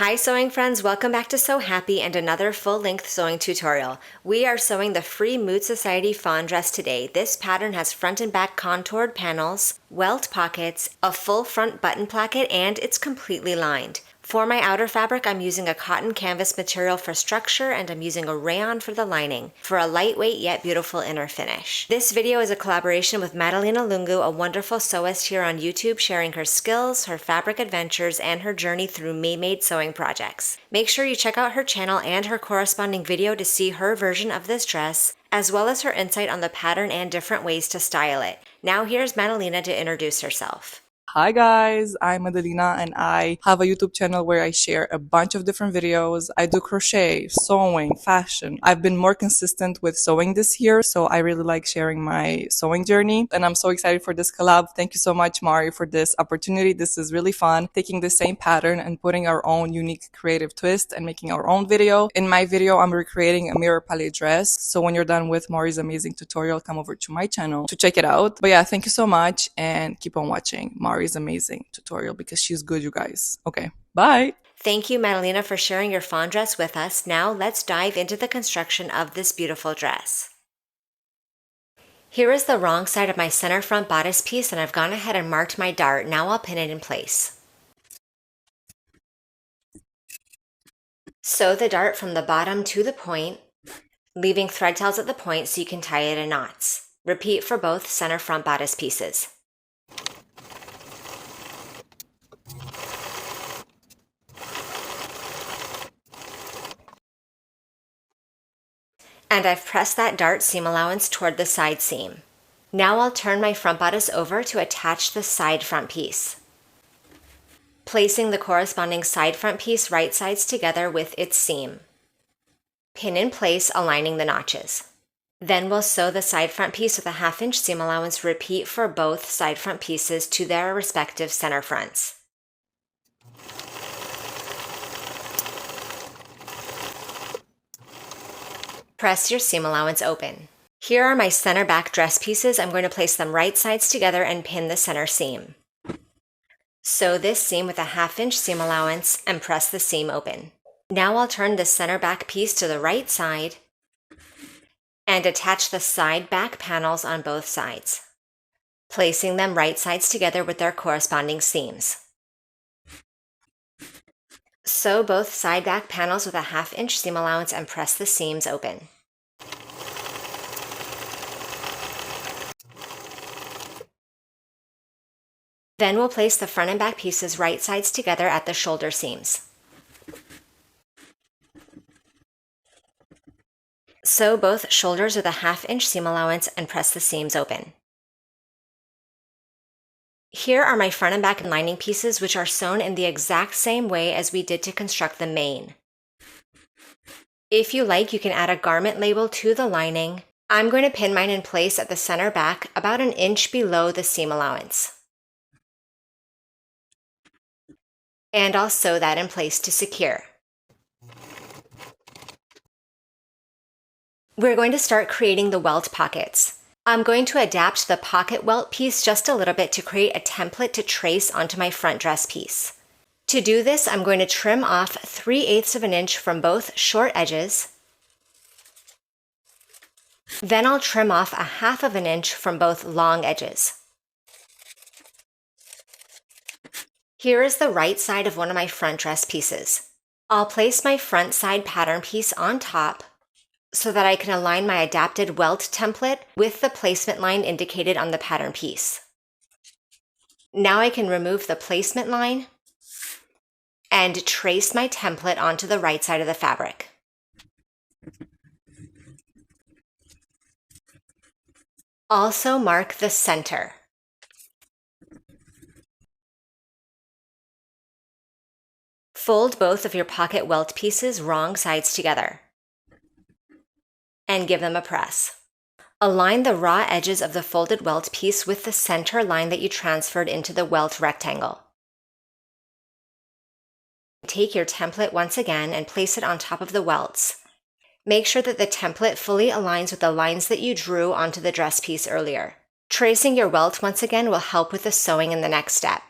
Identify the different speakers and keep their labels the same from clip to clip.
Speaker 1: Hi sewing friends, welcome back to Sew Happy and another full-length sewing tutorial. We are sewing the free Mood Society Fawn Dress today. This pattern has front and back contoured panels, welt pockets, a full front button placket, and it's completely lined. For my outer fabric, I'm using a cotton canvas material for structure and I'm using a rayon for the lining for a lightweight yet beautiful inner finish. This video is a collaboration with Madalina, a wonderful sewist here on YouTube, sharing her skills, her fabric adventures, and her journey through May-made sewing projects. Make sure you check out her channel and her corresponding video to see her version of this dress, as well as her insight on the pattern and different ways to style it. Now here's Madalina to introduce herself.
Speaker 2: Hi guys, I'm Madalina and I have a YouTube channel where I share a bunch of different videos. I do crochet, sewing, fashion. I've been more consistent with sewing this year, so I really like sharing my sewing journey and I'm so excited for this collab. Thank you so much, Mari, for this opportunity. This is really fun, taking the same pattern and putting our own unique creative twist and making our own video. In my video, I'm recreating a mirror palette dress. So when you're done with Mari's amazing tutorial, come over to my channel to check it out. But yeah, thank you so much and keep on watching Mari's amazing tutorial because she's good, you guys. Okay, bye.
Speaker 1: Thank you, Madalina, for sharing your fawn dress with us. Now let's dive into the construction of this beautiful dress. Here is the wrong side of my center front bodice piece, and I've gone ahead and marked my dart. Now I'll pin it in place. Sew the dart from the bottom to the point, leaving thread tails at the point so you can tie it in knots. Repeat for both center front bodice pieces. And I've pressed that dart seam allowance toward the side seam. Now I'll turn my front bodice over to attach the side front piece, placing the corresponding side front piece right sides together with its seam. Pin in place, aligning the notches. Then we'll sew the side front piece with a 1/2 inch seam allowance. Repeat for both side front pieces to their respective center fronts. Press your seam allowance open. Here are my center back dress pieces. I'm going to place them right sides together and pin the center seam. Sew this seam with a 1/2 inch seam allowance and press the seam open. Now I'll turn the center back piece to the right side and attach the side back panels on both sides, placing them right sides together with their corresponding seams. Sew both side back panels with a 1/2 inch seam allowance and press the seams open. Then we'll place the front and back pieces right sides together at the shoulder seams. Sew both shoulders with a 1/2 inch seam allowance and press the seams open. Here are my front and back lining pieces, which are sewn in the exact same way as we did to construct the mane. If you like, you can add a garment label to the lining. I'm going to pin mine in place at the center back, about 1 inch below the seam allowance. And I'll sew that in place to secure. We're going to start creating the welt pockets. I'm going to adapt the pocket welt piece just a little bit to create a template to trace onto my front dress piece. To do this, I'm going to trim off 3/8 of an inch from both short edges. Then I'll trim off a 1/2 of an inch from both long edges. Here is the right side of one of my front dress pieces. I'll place my front side pattern piece on top so that I can align my adapted welt template with the placement line indicated on the pattern piece. Now I can remove the placement line and trace my template onto the right side of the fabric. Also mark the center. Fold both of your pocket welt pieces wrong sides together and give them a press. Align the raw edges of the folded welt piece with the center line that you transferred into the welt rectangle. Take your template once again and place it on top of the welts. Make sure that the template fully aligns with the lines that you drew onto the dress piece earlier. Tracing your welt once again will help with the sewing in the next step.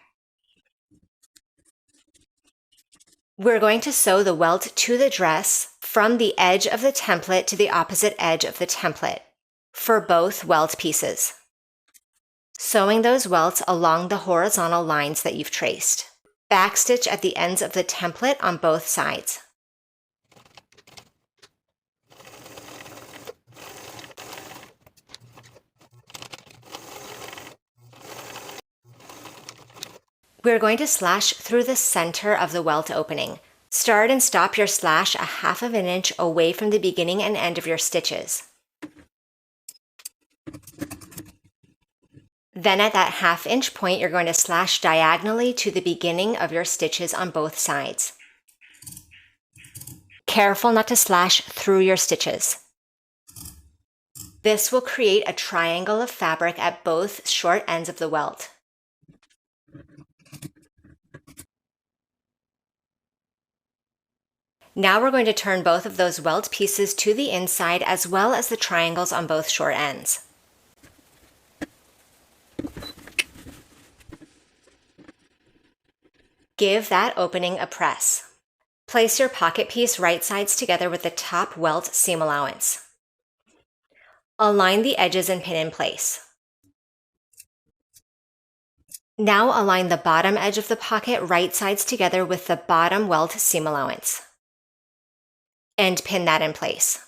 Speaker 1: We're going to sew the welt to the dress from the edge of the template to the opposite edge of the template for both welt pieces, sewing those welts along the horizontal lines that you've traced. Backstitch at the ends of the template on both sides. We're going to slash through the center of the welt opening. Start and stop your slash 1/2 inch away from the beginning and end of your stitches. Then at that 1/2 inch point, you're going to slash diagonally to the beginning of your stitches on both sides. Careful not to slash through your stitches. This will create a triangle of fabric at both short ends of the welt. Now we're going to turn both of those welt pieces to the inside as well as the triangles on both short ends. Give that opening a press. Place your pocket piece right sides together with the top welt seam allowance. Align the edges and pin in place. Now align the bottom edge of the pocket right sides together with the bottom welt seam allowance, and pin that in place.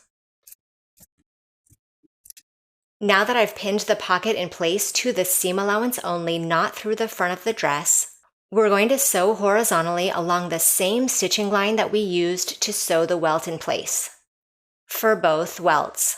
Speaker 1: Now that I've pinned the pocket in place to the seam allowance only, not through the front of the dress, we're going to sew horizontally along the same stitching line that we used to sew the welt in place for both welts.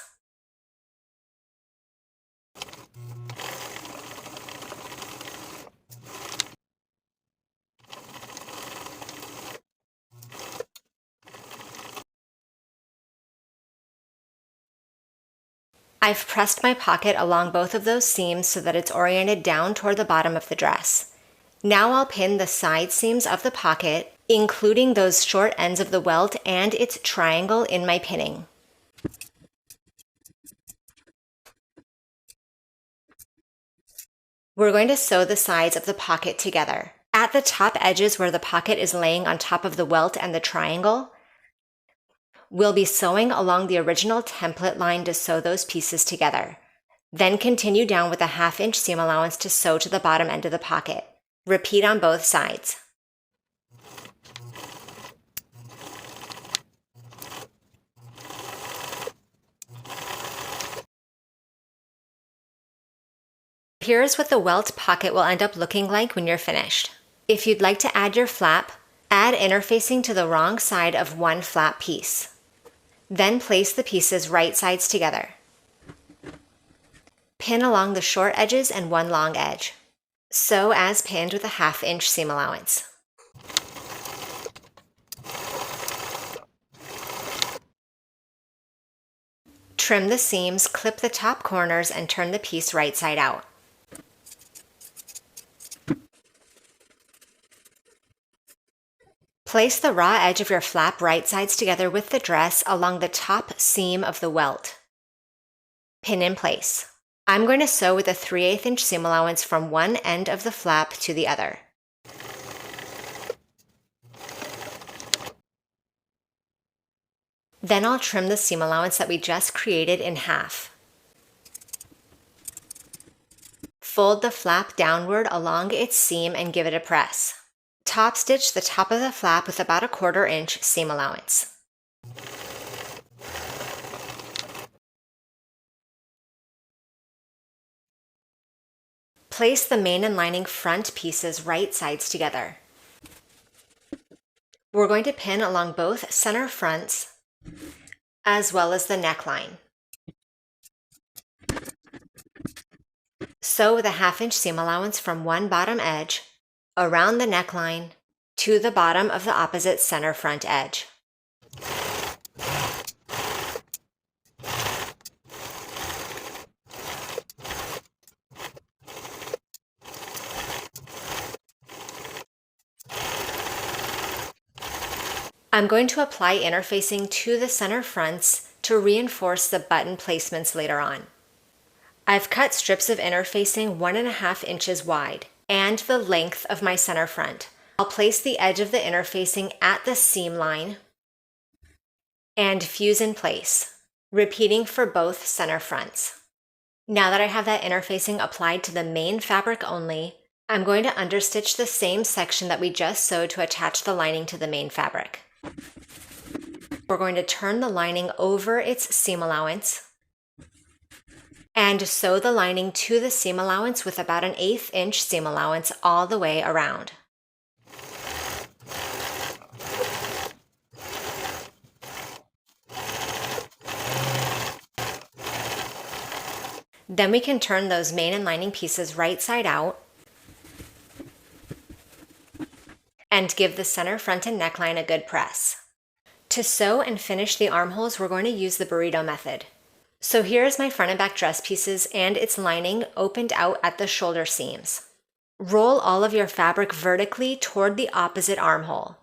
Speaker 1: I've pressed my pocket along both of those seams so that it's oriented down toward the bottom of the dress. Now I'll pin the side seams of the pocket, including those short ends of the welt and its triangle, in my pinning. We're going to sew the sides of the pocket together. At the top edges where the pocket is laying on top of the welt and the triangle, we'll be sewing along the original template line to sew those pieces together. Then continue down with a 1/2 inch seam allowance to sew to the bottom end of the pocket. Repeat on both sides. Here's what the welt pocket will end up looking like when you're finished. If you'd like to add your flap, add interfacing to the wrong side of one flap piece. Then place the pieces right sides together. Pin along the short edges and one long edge. Sew as pinned with a 1/2 inch seam allowance. Trim the seams, clip the top corners, and turn the piece right side out. Place the raw edge of your flap right sides together with the dress along the top seam of the welt. Pin in place. I'm going to sew with a 3/8 inch seam allowance from one end of the flap to the other. Then I'll trim the seam allowance that we just created in half. Fold the flap downward along its seam and give it a press. Top stitch the top of the flap with about a 1/4 inch seam allowance. Place the main and lining front pieces right sides together. We're going to pin along both center fronts as well as the neckline. Sew with a 1/2 inch seam allowance from one bottom edge around the neckline to the bottom of the opposite center front edge. I'm going to apply interfacing to the center fronts to reinforce the button placements later on. I've cut strips of interfacing 1.5 inches wide and the length of my center front. I'll place the edge of the interfacing at the seam line and fuse in place, repeating for both center fronts. Now that I have that interfacing applied to the main fabric only, I'm going to understitch the same section that we just sewed to attach the lining to the main fabric. We're going to turn the lining over its seam allowance and sew the lining to the seam allowance with about an 1/8 inch seam allowance all the way around. Then we can turn those main and lining pieces right side out and give the center front and neckline a good press. To sew and finish the armholes, we're going to use the burrito method. So here's my front and back dress pieces and its lining opened out at the shoulder seams. Roll all of your fabric vertically toward the opposite armhole.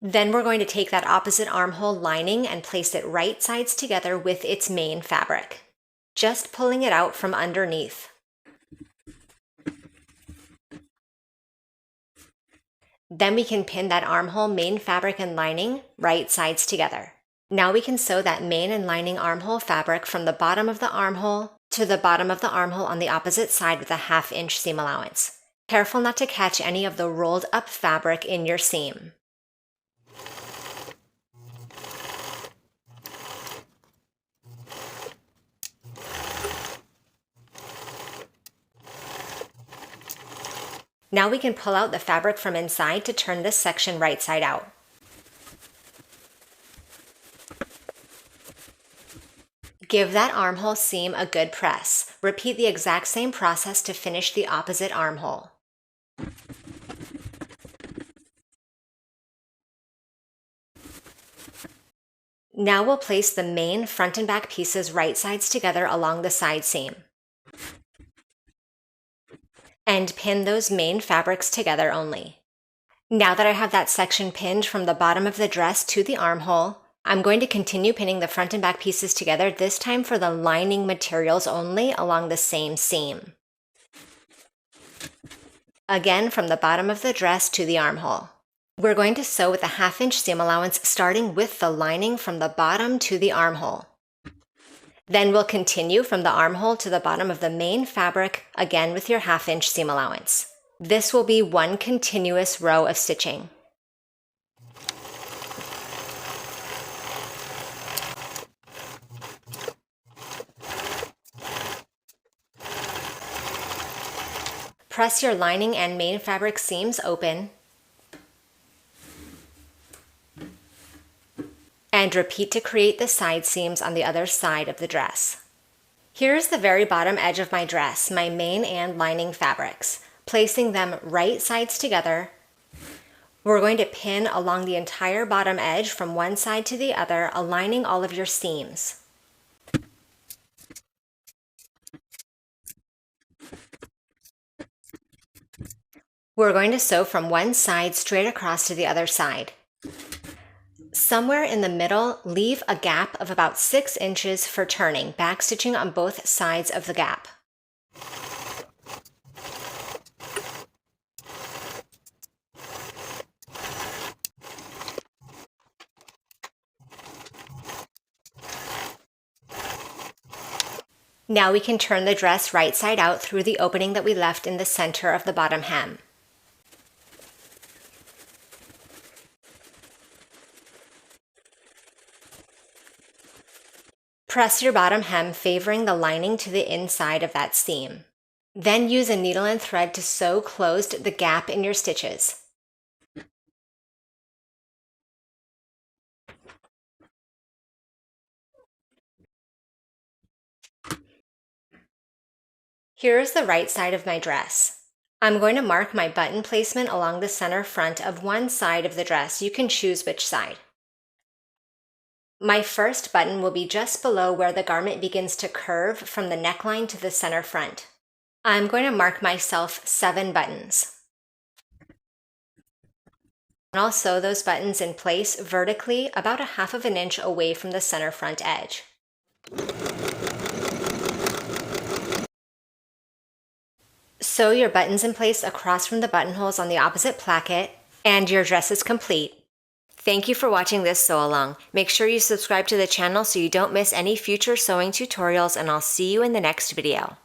Speaker 1: Then we're going to take that opposite armhole lining and place it right sides together with its main fabric, just pulling it out from underneath. Then we can pin that armhole main fabric and lining right sides together. Now we can sew that main and lining armhole fabric from the bottom of the armhole to the bottom of the armhole on the opposite side with a 1/2 inch seam allowance. Careful not to catch any of the rolled up fabric in your seam. Now we can pull out the fabric from inside to turn this section right side out. Give that armhole seam a good press. Repeat the exact same process to finish the opposite armhole. Now we'll place the main front and back pieces right sides together along the side seam and pin those main fabrics together only. Now that I have that section pinned from the bottom of the dress to the armhole, I'm going to continue pinning the front and back pieces together, this time for the lining materials only along the same seam. Again, from the bottom of the dress to the armhole. We're going to sew with a 1/2 inch seam allowance, starting with the lining from the bottom to the armhole. Then we'll continue from the armhole to the bottom of the main fabric, again with your 1/2 inch seam allowance. This will be one continuous row of stitching. Press your lining and main fabric seams open and repeat to create the side seams on the other side of the dress. Here's the very bottom edge of my dress, my main and lining fabrics. Placing them right sides together, we're going to pin along the entire bottom edge from one side to the other, aligning all of your seams. We're going to sew from one side straight across to the other side. Somewhere in the middle, leave a gap of about 6 inches for turning, backstitching on both sides of the gap. Now we can turn the dress right side out through the opening that we left in the center of the bottom hem. Press your bottom hem favoring the lining to the inside of that seam. Then use a needle and thread to sew closed the gap in your stitches. Here is the right side of my dress. I'm going to mark my button placement along the center front of one side of the dress. You can choose which side. My first button will be just below where the garment begins to curve from the neckline to the center front. I'm going to mark myself 7 buttons. And I'll sew those buttons in place vertically about a 1/2 inch away from the center front edge. Sew your buttons in place across from the buttonholes on the opposite placket, and your dress is complete. Thank you for watching this sew along. Make sure you subscribe to the channel so you don't miss any future sewing tutorials, and I'll see you in the next video.